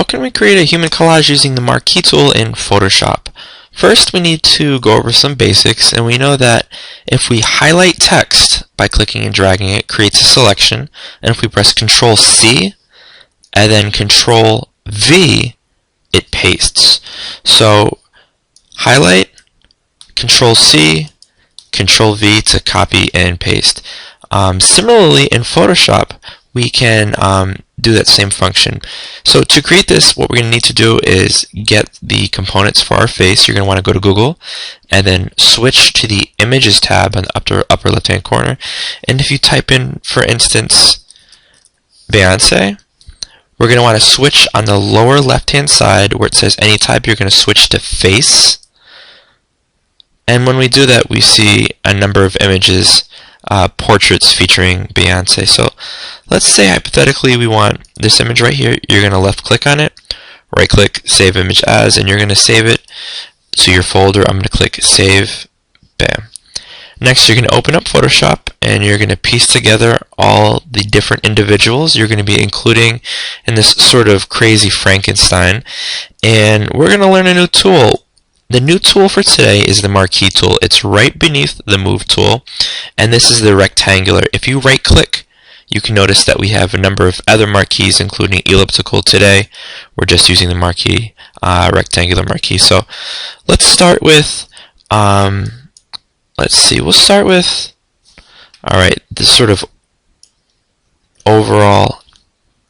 how can we create a human collage using the Marquee tool in Photoshop? First, we need to go over some basics, and we know that if we highlight text by clicking and dragging it, creates a selection, and if we press Control C and then Control V, it pastes. So highlight, Control C, Control V to copy and paste. Similarly, in Photoshop, we can do that same function. So to create this, what we're going to need to do is get the components for our face. You're going to want to go to Google and then switch to the Images tab on the upper left-hand corner. And if you type in, for instance, Beyonce, we're going to want to switch on the lower left-hand side where it says any type. You're going to switch to Face. And when we do that, we see a number of images, portraits featuring Beyonce. So let's say hypothetically we want this image right here. You're going to left click on it, right click, save image as, and you're going to save it to your folder. I'm going to click save, bam. Next, you're going to open up Photoshop and you're going to piece together all the different individuals you're going to be including in this sort of crazy Frankenstein. And we're going to learn a new tool. The new tool for today is the Marquee tool. It's right beneath the Move tool, and this is the rectangular. If you right click, you can notice that we have a number of other marquees, including elliptical. Today we're just using the marquee, rectangular marquee. So let's start with we'll start with this sort of overall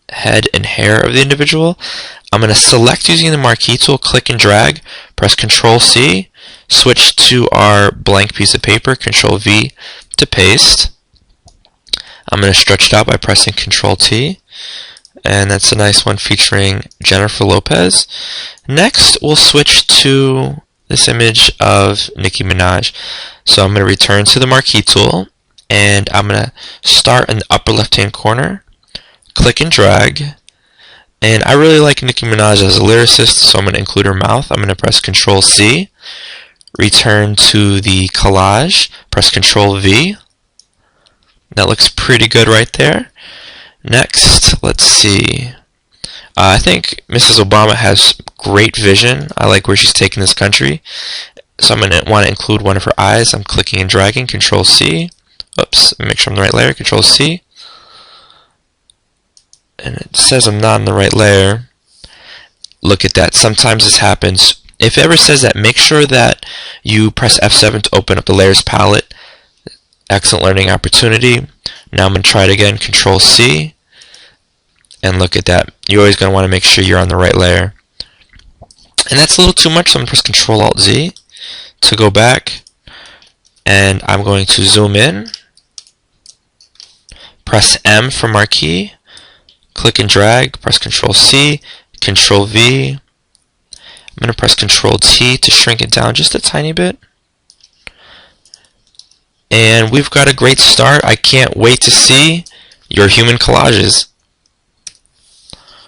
head and hair of the individual. I'm going to select using the Marquee tool, click and drag, press Control C, switch to our blank piece of paper, Control V to paste. I'm going to stretch it out by pressing Control T, and that's a nice one featuring Jennifer Lopez. Next, we'll switch to this image of Nicki Minaj. So I'm going to return to the Marquee tool, and I'm going to start in the upper left-hand corner, click and drag. And I really like Nicki Minaj as a lyricist, so I'm going to include her mouth. I'm going to press Control C, return to the collage, press Control V. That looks pretty good right there. Next, let's see. I think Mrs. Obama has great vision. I like where she's taking this country. So I'm going to want to include one of her eyes. I'm clicking and dragging, Control C. Oops, make sure I'm in the right layer, Control C. And it says I'm not in the right layer. Look at that. Sometimes this happens. If it ever says that, make sure that you press F7 to open up the layers palette. Excellent learning opportunity. Now I'm going to try it again. Control C. And look at that. You're always going to want to make sure you're on the right layer. And that's a little too much, so I'm going to press Control Alt Z to go back. And I'm going to zoom in. Press M for Marquee. Click and drag, press Control C, Control V. I'm going to press Control T to shrink it down just a tiny bit. And we've got a great start. I can't wait to see your human collages.